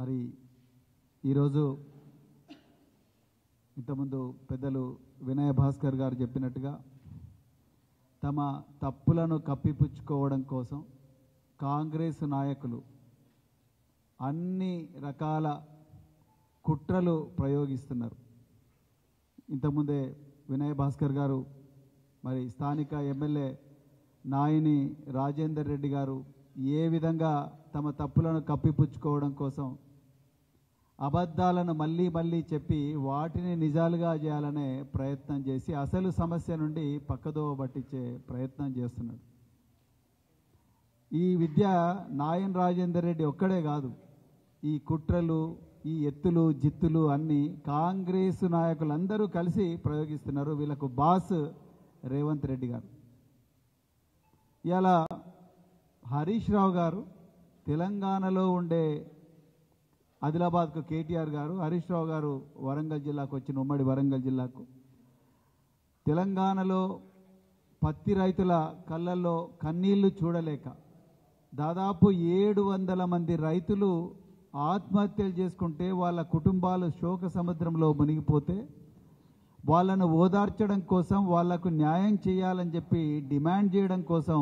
మరి ఈరోజు ఇంతకుముందు పెద్దలు వినయ భాస్కర్ గారు చెప్పినట్టుగా తమ తప్పులను కప్పిపుచ్చుకోవడం కోసం కాంగ్రెస్ నాయకులు అన్ని రకాల కుట్రలు ప్రయోగిస్తున్నారు. ఇంతకుముందే వినయ భాస్కర్ గారు మరి స్థానిక ఎమ్మెల్యే నాయని రాజేందర్ రెడ్డి గారు ఏ విధంగా తమ తప్పులను కప్పిపుచ్చుకోవడం కోసం అబద్ధాలను మళ్ళీ మళ్ళీ చెప్పి వాటిని నిజాలుగా చేయాలనే ప్రయత్నం చేసి అసలు సమస్య నుండి పక్కదోవ పట్టించే ప్రయత్నం చేస్తున్నాడు. ఈ విద్య నాయన్ రాజేందర్ రెడ్డి ఒక్కడే కాదు, ఈ కుట్రలు ఈ ఎత్తులు జిత్తులు అన్నీ కాంగ్రెస్ నాయకులందరూ కలిసి ప్రయోగిస్తున్నారు. వీళ్ళకు బాస్ రేవంత్ రెడ్డి గారు. ఇలా హరీష్ రావు గారు తెలంగాణలో ఉండే ఆదిలాబాద్కు కేటీఆర్ గారు, హరీష్ రావు గారు వరంగల్ జిల్లాకు వచ్చిన ఉమ్మడి వరంగల్ జిల్లాకు తెలంగాణలో పత్తి రైతుల కళ్ళల్లో కన్నీళ్లు చూడలేక దాదాపు 700 మంది రైతులు ఆత్మహత్యలు చేసుకుంటే వాళ్ళ కుటుంబాలు శోక సముద్రంలో మునిగిపోతే వాళ్ళను ఓదార్చడం కోసం వాళ్లకు న్యాయం చేయాలని చెప్పి డిమాండ్ చేయడం కోసం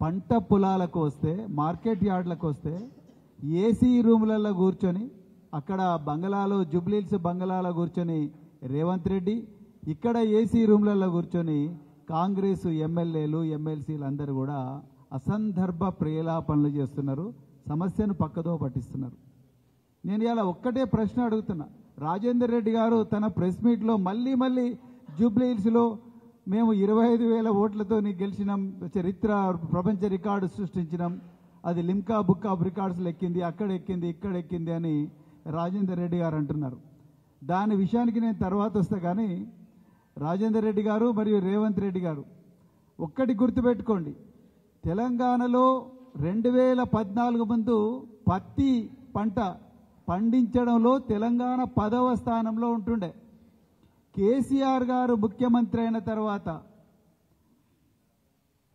పంట పొలాలకు వస్తే మార్కెట్ యార్డ్లకు వస్తే ఏసీ రూములలో కూర్చొని అక్కడ బంగళాలో జూబ్లీహిల్స్ బంగళాలో కూర్చొని రేవంత్ రెడ్డి, ఇక్కడ ఏసీ రూములలో కూర్చొని కాంగ్రెస్ ఎమ్మెల్యేలు ఎమ్మెల్సీలు అందరూ కూడా అసందర్భ ప్రేలాపనలు చేస్తున్నారు, సమస్యను పక్కదో పట్టిస్తున్నారు. నేను ఇలా ఒక్కటే ప్రశ్న అడుగుతున్నా. రాజేందర్ రెడ్డి గారు తన ప్రెస్ మీట్లో మళ్ళీ జూబ్లీహిల్స్లో మేము 25,000 ఓట్లతో గెలిచినాం, చరిత్ర ప్రపంచ రికార్డు సృష్టించినాం, అది లిమ్కా బుక్ ఆఫ్ రికార్డ్స్లో ఎక్కింది, అక్కడ ఎక్కింది, ఇక్కడ ఎక్కింది అని రాజేందర్ రెడ్డి గారు అంటున్నారు. దాని విషయానికి నేను తర్వాత వస్తా. కానీ రాజేందర్ రెడ్డి గారు మరియు రేవంత్ రెడ్డి గారు ఒక్కటి గుర్తుపెట్టుకోండి, తెలంగాణలో 2014 ముందు పత్తి పంట పండించడంలో తెలంగాణ 10వ స్థానంలో ఉంటుండే. కేసీఆర్ గారు ముఖ్యమంత్రి అయిన తర్వాత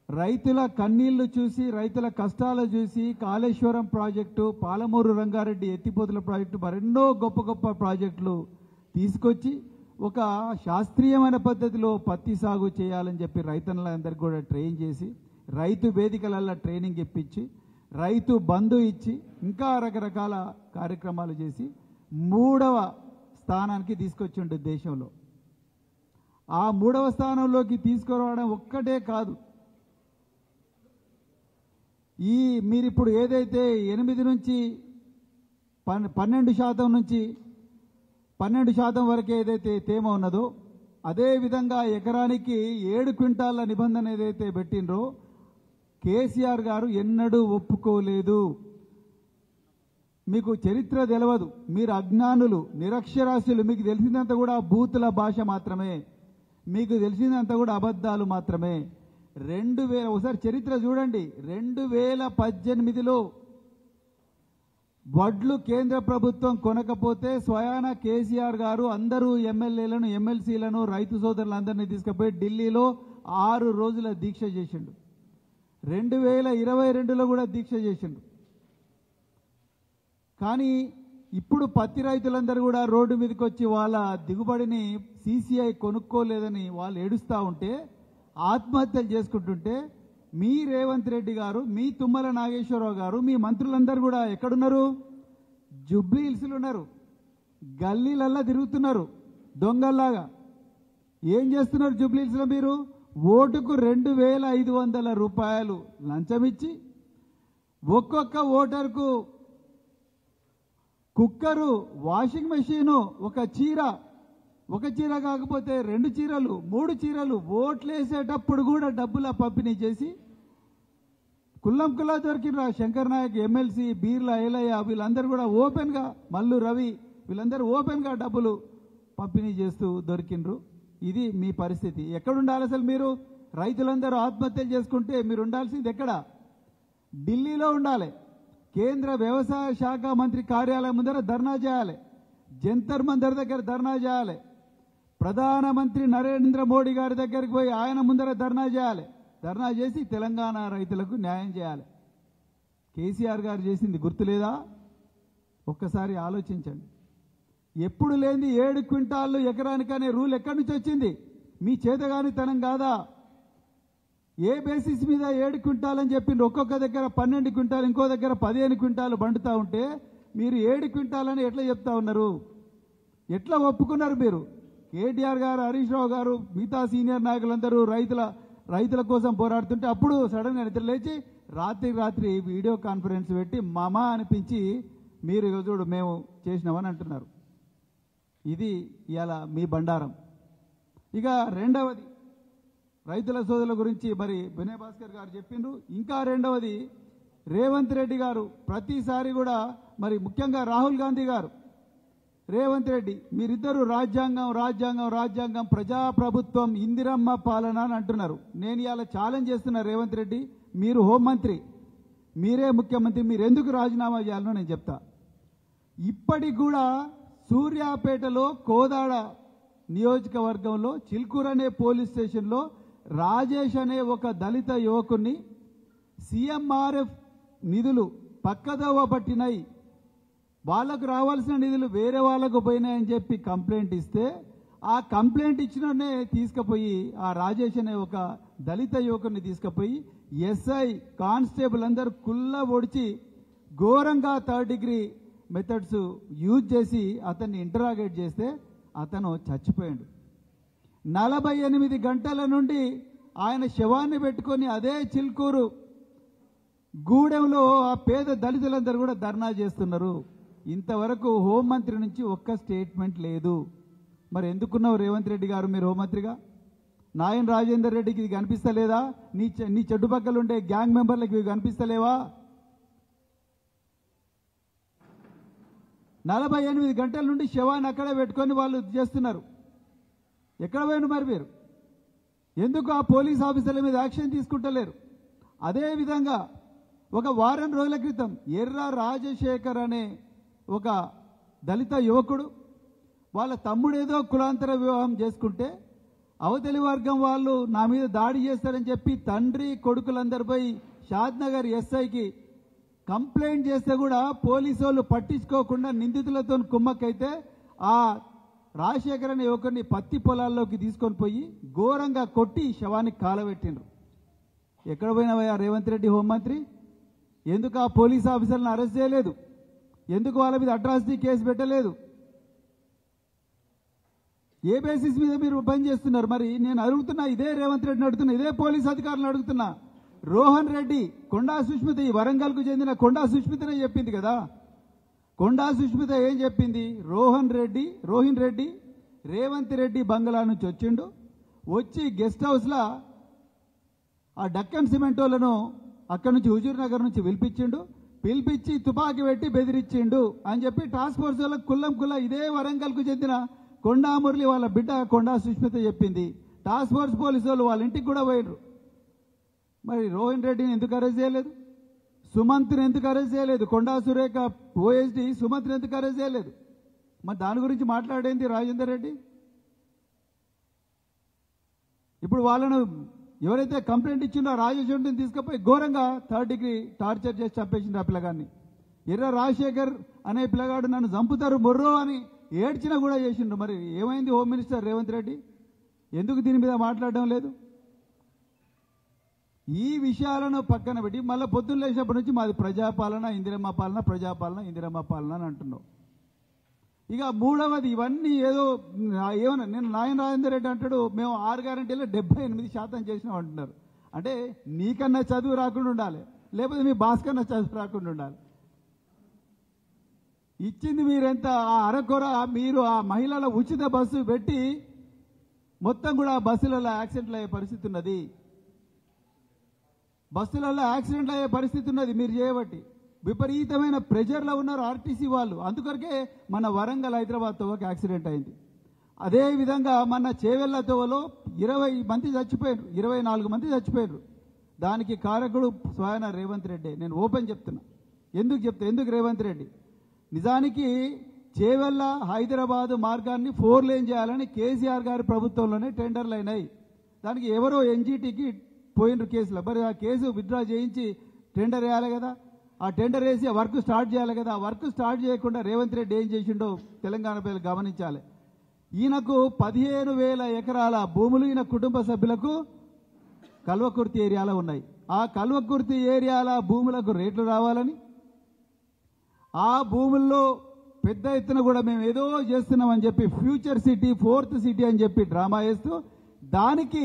రైతుల కన్నీళ్లు చూసి రైతుల కష్టాలు చూసి కాళేశ్వరం ప్రాజెక్టు, పాలమూరు రంగారెడ్డి ఎత్తిపోతుల ప్రాజెక్టు, మరెన్నో గొప్ప గొప్ప ప్రాజెక్టులు తీసుకొచ్చి ఒక శాస్త్రీయమైన పద్ధతిలో పత్తి సాగు చేయాలని చెప్పి రైతులందరికీ కూడా ట్రైన్ చేసి రైతు వేదికలలో ట్రైనింగ్ ఇప్పించి రైతు బంధు ఇచ్చి ఇంకా రకరకాల కార్యక్రమాలు చేసి 3వ స్థానానికి తీసుకొచ్చిండు దేశంలో. ఆ 3వ స్థానంలోకి తీసుకురావడం ఒక్కటే కాదు, మీరు ఇప్పుడు ఏదైతే 8 నుంచి 12% నుంచి 12% వరకు ఏదైతే తేమ ఉన్నదో అదే విధంగా ఎకరానికి 7 క్వింటాల నిబంధన ఏదైతే పెట్టినరో కేసీఆర్ గారు ఎన్నడూ ఒప్పుకోలేదు. మీకు చరిత్ర తెలియదు, మీరు అజ్ఞానులు, నిరక్షరాస్యులు, మీకు తెలిసినంత కూడా బూతుల భాష మాత్రమే, మీకు తెలిసినంత కూడా అబద్ధాలు మాత్రమే. 2000 ఒకసారి చరిత్ర చూడండి, 2018లో వడ్లు కేంద్ర ప్రభుత్వం కొనకపోతే స్వయాన కేసీఆర్ గారు అందరూ ఎమ్మెల్యేలను ఎమ్మెల్సీలను రైతు సోదరులందరినీ తీసుకుపోయి ఢిల్లీలో 6 రోజుల దీక్ష చేసిండు. 2022లో కూడా దీక్ష చేసిండు. కానీ ఇప్పుడు పత్తి రైతులందరూ కూడా రోడ్డు మీదకి వచ్చి వాళ్ళ దిగుబడిని సీసీఐ కొనుక్కోలేదని వాళ్ళు ఏడుస్తూ ఉంటే, ఆత్మహత్యలు చేసుకుంటుంటే మీ రేవంత్ రెడ్డి గారు, మీ తుమ్మల నాగేశ్వరరావు గారు, మీ మంత్రులందరూ కూడా ఎక్కడున్నారు? జూబ్లీహిల్స్లో ఉన్నారు, గల్లీలల్లా తిరుగుతున్నారు దొంగల్లాగా. ఏం చేస్తున్నారు జూబ్లీహిల్స్లో? మీరు ఓటుకు 2,500 రూపాయలు లంచం ఇచ్చి ఒక్కొక్క ఓటర్కు కుక్కరు, వాషింగ్ మెషీను, ఒక చీర కాకపోతే 2 చీరలు 3 చీరలు ఓట్లేసేటప్పుడు కూడా డబ్బుల పంపిణీ చేసి కుల్లం కుల్లా దొరికిన శంకర్ నాయక్ ఎమ్మెల్సీ, బీర్ల ఏలయ్య వీళ్ళందరూ కూడా ఓపెన్గా, మల్లు రవి వీళ్ళందరూ ఓపెన్గా డబ్బులు పంపిణీ చేస్తూ దొరికినరు. ఇది మీ పరిస్థితి. ఎక్కడుండాలి అసలు మీరు? రైతులందరూ ఆత్మహత్యలు చేసుకుంటే మీరు ఉండాల్సింది ఎక్కడ? ఢిల్లీలో ఉండాలి. కేంద్ర వ్యవసాయ శాఖ మంత్రి కార్యాలయం ముందర ధర్నా చేయాలి, జంతర్ మంతర్ దగ్గర ధర్నా చేయాలి, ప్రధానమంత్రి నరేంద్ర మోడీ గారి దగ్గరికి పోయి ఆయన ముందర ధర్నా చేయాలి. ధర్నా చేసి తెలంగాణ రైతులకు న్యాయం చేయాలి. కేసీఆర్ గారు చేసింది గుర్తులేదా? ఒక్కసారి ఆలోచించండి. ఎప్పుడు లేని 7 క్వింటాళ్ళు ఎకరానికనే రూల్ ఎక్కడి నుంచి వచ్చింది? మీ చేతగానితనం కాదా? ఏ బేసిస్ మీద 7 క్వింటాల్ అని చెప్పిండ్రు? ఒక్కొక్క దగ్గర 12 క్వింటాల్, ఇంకో దగ్గర 15 క్వింటాలు పండుతూ ఉంటే మీరు 7 క్వింటాలని ఎట్లా చెప్తా ఉన్నారు? ఎట్లా ఒప్పుకున్నారు మీరు? కేటీఆర్ గారు, హరీష్ రావు గారు, మిగతా సీనియర్ నాయకులందరూ రైతుల కోసం పోరాడుతుంటే అప్పుడు సడన్గా నిద్ర లేచి రాత్రి వీడియో కాన్ఫరెన్స్ పెట్టి మామా అనిపించి మీరు చూడు మేము చేసినామని అంటున్నారు. ఇది ఇవాళ మీ బండారం. ఇక రెండవది రైతుల సోదరుల గురించి మరి వినయ్ భాస్కర్ గారు చెప్పిండ్రు. ఇంకా రెండవది రేవంత్ రెడ్డి గారు ప్రతిసారి కూడా మరి ముఖ్యంగా రాహుల్ గాంధీ గారు, రేవంత్ రెడ్డి మీరిద్దరూ రాజ్యాంగం ప్రజాప్రభుత్వం ఇందిరమ్మ పాలన అని అంటున్నారు. నేను ఇవాళ ఛాలెంజ్ చేస్తున్నా రేవంత్ రెడ్డి, మీరు హోంమంత్రి, మీరే ముఖ్యమంత్రి, మీరు ఎందుకు రాజీనామా చేయాలనో నేను చెప్తా. ఇప్పటికి కూడా సూర్యాపేటలో కోదాడ నియోజకవర్గంలో చిల్కూరు అనే పోలీస్ స్టేషన్లో రాజేష్ అనే ఒక దళిత యువకుని సీఎంఆర్ఎఫ్ నిధులు పక్కదోవ పట్టినాయి, వాళ్ళకు రావాల్సిన నిధులు వేరే వాళ్ళకు పోయినాయని చెప్పి కంప్లైంట్ ఇస్తే ఆ కంప్లైంట్ ఇచ్చిననే తీసుకుపోయి ఆ రాజేష్ అనే ఒక దళిత యువకుని తీసుకుపోయి ఎస్ఐ కానిస్టేబుల్ అందరూ కుల్ల ఒడిచి ఘోరంగా 3rd డిగ్రీ మెథడ్స్ యూజ్ చేసి అతన్ని ఇంటరాగేట్ చేస్తే అతను చచ్చిపోయాడు. 48 గంటల నుండి ఆయన శవాన్ని పెట్టుకొని అదే చిల్కూరు గూడెంలో ఆ పేద దళితులందరూ కూడా ధర్నా చేస్తున్నారు. ఇంతవరకు హోంమంత్రి నుంచి ఒక్క స్టేట్మెంట్ లేదు. మరి ఎందుకున్నావు రేవంత్ రెడ్డి గారు మీరు హోంమంత్రిగా? నాయన్ రాజేందర్ రెడ్డికి ఇది కనిపిస్తలేదా? నీ చెడ్డుపక్కలు ఉండే గ్యాంగ్ మెంబర్లకు ఇవి కనిపిస్తలేవా? 48 గంటల నుండి శవాన్ని అక్కడే పెట్టుకొని వాళ్ళు చేస్తున్నారు. ఎక్కడ పోయిన మరి మీరు? ఎందుకు ఆ పోలీస్ ఆఫీసర్ల మీద యాక్షన్ తీసుకుంటలేరు? అదేవిధంగా ఒక వారం రోజుల క్రితం ఎర్ర రాజశేఖర్ అనే ఒక దళిత యువకుడు వాళ్ళ తమ్ముడేదో కులాంతర వివాహం చేసుకుంటే అవతలి వర్గం వాళ్ళు నా మీద దాడి చేస్తారని చెప్పి తండ్రి కొడుకులందరిపై షాద్నగర్ ఎస్ఐకి కంప్లైంట్ చేస్తే కూడా పోలీసు వాళ్ళు పట్టించుకోకుండా నిందితులతో కుమ్మక్కైతే ఆ రాజశేఖర్ అనే యువకుడిని పత్తి పొలాల్లోకి తీసుకొని పోయి ఘోరంగా కొట్టి శవానికి కాలబెట్టిండ్రు. ఎక్కడ పోయినవయ్యా రేవంత్ రెడ్డి హోంమంత్రి? ఎందుకు ఆ పోలీస్ ఆఫీసర్లను అరెస్ట్ చేయలేదు? ఎందుకు వాళ్ళ మీద అట్రాసిటీ కేసు పెట్టలేదు? ఏ బేసిస్ మీద మీరు పని చేస్తున్నారు? మరి నేను అడుగుతున్నా, ఇదే రేవంత్ రెడ్డిని అడుగుతున్నా, ఇదే పోలీస్ అధికారులను అడుగుతున్నా. రోహన్ రెడ్డి, కొండా సుష్మిత, ఈ వరంగల్కు చెందిన కొండా సుష్మితనే చెప్పింది కదా. కొండా సుష్మిత ఏం చెప్పింది? రోహిన్ రెడ్డి రేవంత్ రెడ్డి బంగ్లా నుంచి వచ్చిండు, వచ్చి గెస్ట్ హౌస్లో ఆ డక్కన్ సిమెంట్ వాళ్ళను అక్కడి నుంచి హుజూర్ నగర్ నుంచి పిలిపించి తుపాకీ పెట్టి బెదిరించిండు అని చెప్పి టాస్క్ ఫోర్స్ వాళ్ళకు కుల్ల ఇదే వరంగల్కు చెందిన కొండా మురళి వాళ్ళ బిడ్డ కొండా సుష్మిత చెప్పింది. టాస్క్ ఫోర్స్ పోలీసు వాళ్ళు వాళ్ళ ఇంటికి కూడా పోయినరు. మరి రోహిన్ రెడ్డిని ఎందుకు అరెస్ట్ చేయలేదు? సుమంత్ని ఎందుకు అరెస్ట్ చేయలేదు? కొండా సురేఖ ఓఎస్డి సుమంత్ని ఎందుకు అరెస్ట్ చేయలేదు? మరి దాని గురించి మాట్లాడేంది రాజేందర్ రెడ్డి? ఇప్పుడు వాళ్ళను ఎవరైతే కంప్లైంట్ ఇచ్చిందో రాజేశ్వరిని తీసుకుపోయి ఘోరంగా 3rd డిగ్రీ టార్చర్ చేసి చంపేసింది ఆ పిల్లగాన్ని. ఎర్ర రాజశేఖర్ అనే పిల్లగాడు నన్ను చంపుతారు మొర్రో అని ఏడ్చినా కూడా చేసిండ్రు. మరి ఏమైంది హోమ్ మినిస్టర్ రేవంత్ రెడ్డి? ఎందుకు దీని మీద మాట్లాడడం లేదు? ఈ విషయాలను పక్కన పెట్టి మళ్ళీ పొద్దున్న లేచినప్పటి నుంచి మాది ప్రజాపాలన ఇందిరమ్మ పాలన అని అంటున్నావు. ఇక మూడవది, ఇవన్నీ ఏమన్నా నేను నాయన రాజేందర్ రెడ్డి అంటాడు మేము 6 గ్యారెంటీలో 78% చేసినాం అంటున్నారు. అంటే నీకన్నా చదువు రాకుండా ఉండాలి, లేకపోతే మీ బాస్ కన్నా చదువు రాకుండా ఉండాలి. ఇచ్చింది మీరెంత? ఆ అరకొర మీరు ఆ మహిళల ఉచిత బస్సు పెట్టి మొత్తం కూడా బస్సులలో యాక్సిడెంట్లు అయ్యే పరిస్థితి ఉన్నది. మీరు చేయబట్టి విపరీతమైన ప్రెజర్లో ఉన్నారు ఆర్టీసీ వాళ్ళు. అందుకొరకే మన వరంగల్ హైదరాబాద్ తోవకి యాక్సిడెంట్ అయింది. అదేవిధంగా మన చేవెళ్ల తోవలో 20 మంది చచ్చిపోయారు, 24 మంది చచ్చిపోయారు. దానికి కారకుడు స్వయాన రేవంత్ రెడ్డి. నేను ఓపెన్ చెప్తున్నా. ఎందుకు రేవంత్ రెడ్డి? నిజానికి చేవెళ్ల హైదరాబాద్ మార్గాన్ని 4 లేన్ చేయాలని కేసీఆర్ గారి ప్రభుత్వంలోనే టెండర్లు అయినాయి. దానికి ఎవరో ఎన్జీటీకి పోయినరు కేసులో. మరి ఆ కేసు విత్డ్రా చేయించి టెండర్ వేయాలి కదా. ఆ టెండర్ వేసి ఆ వర్క్ స్టార్ట్ చేయాలి కదా. ఆ వర్క్ స్టార్ట్ చేయకుండా రేవంత్ రెడ్డి ఏం చేసిండో తెలంగాణ ప్రజలు గమనించాలి. ఈయనకు 15,000 ఎకరాల భూములు ఈయన కుటుంబ సభ్యులకు కల్వకుర్తి ఏరియాలో ఉన్నాయి. ఆ కల్వకుర్తి ఏరియాల భూములకు రేట్లు రావాలని, ఆ భూముల్లో పెద్ద ఎత్తున కూడా మేము ఏదో చేస్తున్నామని చెప్పి ఫ్యూచర్ సిటీ, 4th సిటీ అని చెప్పి డ్రామా వేస్తూ దానికి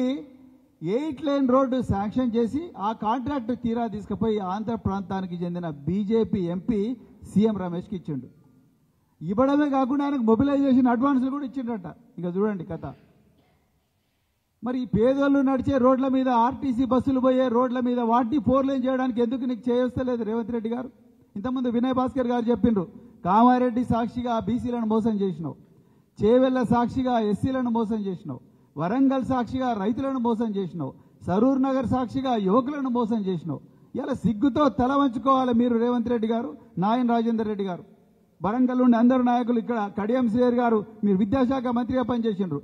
8 లేన్ రోడ్డు శాంక్షన్ చేసి ఆ కాంట్రాక్ట్ తీరా తీసుకుపోయి ఆంధ్ర ప్రాంతానికి చెందిన బీజేపీ ఎంపీ సీఎం రమేష్కి ఇచ్చిండు. ఇవ్వడమే కాకుండా ఆయనకు మొబిలైజేషన్ అడ్వాన్సులు కూడా ఇచ్చిండట. ఇక చూడండి కథ. మరి ఈ పేదోళ్ళు నడిచే రోడ్ల మీద, ఆర్టీసీ బస్సులు పోయే రోడ్ల మీద వాటిని 4 లేన్ చేయడానికి ఎందుకు నీకు చేయొస్తలేదు రేవంత్ రెడ్డి గారు? ఇంతకుముందు వినయ్ భాస్కర్ గారు చెప్పిండ్రు, కామారెడ్డి సాక్షిగా బీసీలను మోసం చేసినావు, చేవెళ్ల సాక్షిగా ఎస్సీలను మోసం చేసినావు, వరంగల్ సాక్షిగా రైతులను మోసం చేసినావు, సరూర్ నగర్ సాక్షిగా యువకులను మోసం చేసినావు. ఇలా సిగ్గుతో తల వంచుకోవాలి మీరు రేవంత్ రెడ్డి గారు, నాయన రాజేందర్ రెడ్డి గారు. వరంగల్ నుండి అందరు నాయకులు, ఇక్కడ కడియం శ్రీహరి గారు మీరు విద్యాశాఖ మంత్రిగా పనిచేసిండ్రు.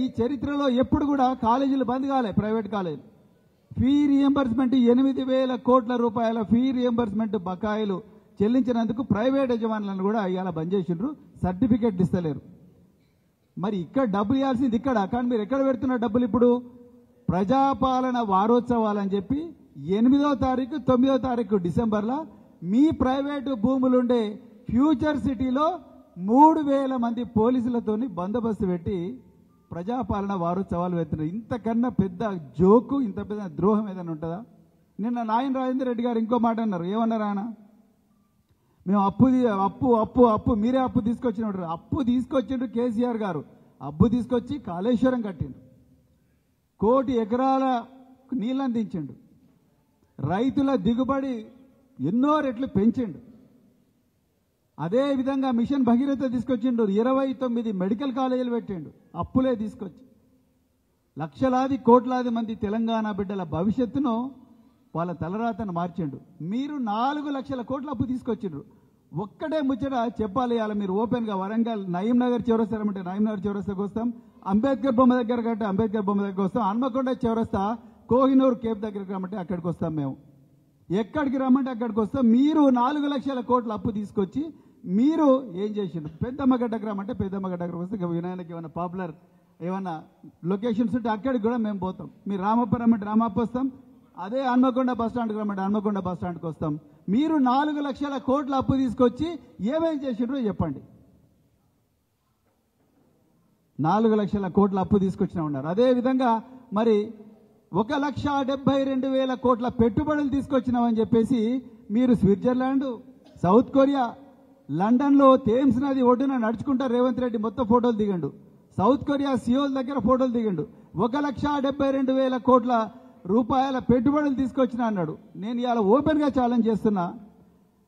ఈ చరిత్రలో ఎప్పుడు కూడా కాలేజీలు బంద్ కాలే, ప్రైవేట్ కాలేజీలు. ఫీ రియంబర్స్మెంట్ 8,000 కోట్ల రూపాయల ఫీ రియంబర్స్మెంట్ బకాయిలు చెల్లించినందుకు ప్రైవేట్ యజమానులను కూడా ఇవాళ బంద్ చేసిండ్రు, సర్టిఫికెట్లు ఇస్తలేరు. మరి ఇక్కడ డబ్బులు ఇవ్వాల్సింది ఇక్కడ, కానీ మీరు ఎక్కడ పెడుతున్నారు డబ్బులు? ఇప్పుడు ప్రజాపాలన వారోత్సవాలని చెప్పి 8వ తారీఖు 9వ తారీఖు డిసెంబర్లో మీ ప్రైవేటు భూములుండే ఫ్యూచర్ సిటీలో 3,000 మంది పోలీసులతోని బందోబస్తు పెట్టి ప్రజాపాలన వారోత్సవాలు పెడుతున్నారు. ఇంతకన్నా పెద్ద జోకు, ఇంత పెద్ద ద్రోహం ఏదైనా ఉంటుందా? నిన్న నాయన రాజేందర్ రెడ్డి గారు ఇంకో మాట అన్నారు. ఏమన్నారు ఆయన? మేము అప్పు మీరే అప్పు తీసుకొచ్చినారు. అప్పు తీసుకొచ్చిండ్రు కేసీఆర్ గారు. అప్పు తీసుకొచ్చి కాళేశ్వరం కట్టిండ్రు, 1 కోటి ఎకరాల నీళ్ళు అందించిండు, రైతుల దిగుబడి ఎన్నో రెట్లు పెంచిండు. అదేవిధంగా మిషన్ భగీరథ తీసుకొచ్చిండు, 29 మెడికల్ కాలేజీలు పెట్టిండు అప్పులే తీసుకొచ్చి. లక్షలాది కోట్లాది మంది తెలంగాణ బిడ్డల భవిష్యత్తును, వాళ్ళ తలరాతను మార్చిండు. మీరు 4 లక్షల కోట్ల అప్పు తీసుకొచ్చిండ్రు. ఒక్కటే ముచ్చట చెప్పాలి ఇవాళ మీరు ఓపెన్గా. వరంగల్ నయీం నగర్ చౌరస్తా రమ్మంటే నయీం నగర్ చౌరస్తాకు వస్తాం, అంబేద్కర్ బొమ్మ దగ్గర కంటే అంబేద్కర్ బొమ్మ దగ్గర వస్తాం, హన్మకొండ చౌరస్తా కోహినూర్ కేప్ దగ్గరికి రమ్మంటే అక్కడికి వస్తాం. మేము ఎక్కడికి రమ్మంటే అక్కడికి వస్తాం. మీరు 4 లక్షల కోట్ల అప్పు తీసుకొచ్చి మీరు ఏం చేసిండ్రు? పెద్దమ్మగడ్డకు రమ్మంటే పెద్దమ్మగడ్డకు వస్తే వినాయనకి ఏమైనా పాపులర్ ఏమన్నా లొకేషన్స్ ఉంటే అక్కడికి కూడా మేము పోతాం. మీరు రామప్ప రమ్మంటే రామప్ప వస్తాం, అదే హన్మకొండ బస్ స్టాండ్కి రమ్మంటే హన్మకొండ బస్ స్టాండ్కి వస్తాం. మీరు 4 లక్షల కోట్ల అప్పు తీసుకొచ్చి ఏమేం చేసిండ్రో చెప్పండి. 4 లక్షల కోట్ల అప్పు తీసుకొచ్చినా ఉన్నారు. అదేవిధంగా మరి 1,72,000 కోట్ల పెట్టుబడులు తీసుకొచ్చినామని చెప్పేసి మీరు స్విట్జర్లాండ్, సౌత్ కొరియా, లండన్లో థేమ్స్ నది ఒడ్డున నడుచుకుంటా రేవంత్ రెడ్డి మొత్తం ఫోటోలు దిగండు. సౌత్ కొరియా సియోల్ దగ్గర ఫోటోలు దిగండు. 1,72,000 కోట్ల రూపాయల పెట్టుబడులు తీసుకొచ్చినా అన్నాడు. నేను ఇవాళ ఓపెన్గా ఛాలెంజ్ చేస్తున్నా,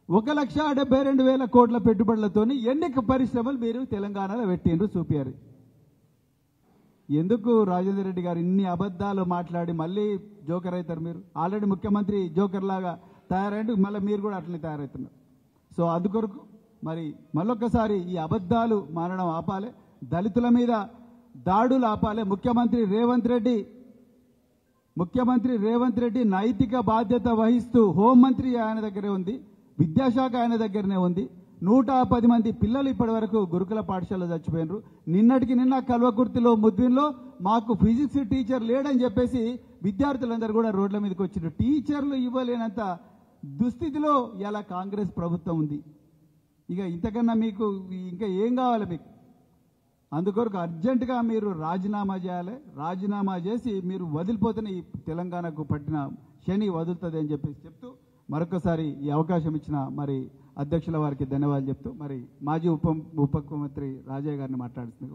1,72,000 కోట్ల పెట్టుబడులతోని ఎన్ని పరిశ్రమలు మీరు తెలంగాణలో పెట్టిండ్రు చూపారు. ఎందుకు రాజేందర్ రెడ్డి గారు ఇన్ని అబద్ధాలు మాట్లాడి మళ్ళీ జోకర్ అవుతారు? మీరు ఆల్రెడీ ముఖ్యమంత్రి జోకర్ లాగా తయారైండు, మళ్ళీ మీరు కూడా అట్లనే తయారవుతున్నారు. సో అందుకొరకు మరి మళ్ళొక్కసారి ఈ అబద్ధాలు మానడం ఆపాలి, దళితుల మీద దాడులు ఆపాలి. ముఖ్యమంత్రి రేవంత్ రెడ్డి నైతిక బాధ్యత వహిస్తూ హోంమంత్రి ఆయన దగ్గరే ఉంది, విద్యాశాఖ ఆయన దగ్గరనే ఉంది. 110 మంది పిల్లలు ఇప్పటి వరకు గురుకుల పాఠశాలలో చచ్చిపోయినారు. నిన్న కల్వకుర్తిలో ముద్విన్లో మాకు ఫిజిక్స్ టీచర్ లేడని చెప్పేసి విద్యార్థులందరూ కూడా రోడ్ల మీదకి వచ్చినారు. టీచర్లు ఇవ్వలేనంత దుస్థితిలో ఇలా కాంగ్రెస్ ప్రభుత్వం ఉంది. ఇక ఇంతకన్నా మీకు ఇంకా ఏం కావాలి మీకు? అందుకొరకు అర్జెంటుగా మీరు రాజీనామా చేయాలి. రాజీనామా చేసి మీరు వదిలిపోతేనే ఈ తెలంగాణకు పట్టిన శని వదులుతుంది అని చెప్పేసి చెప్తూ మరొకసారి ఈ అవకాశం ఇచ్చిన మరి అధ్యక్షుల వారికి ధన్యవాదాలు చెప్తూ మరి మాజీ ఉప ముఖ్యమంత్రి రాజయ్య గారిని మాట్లాడుతుంది.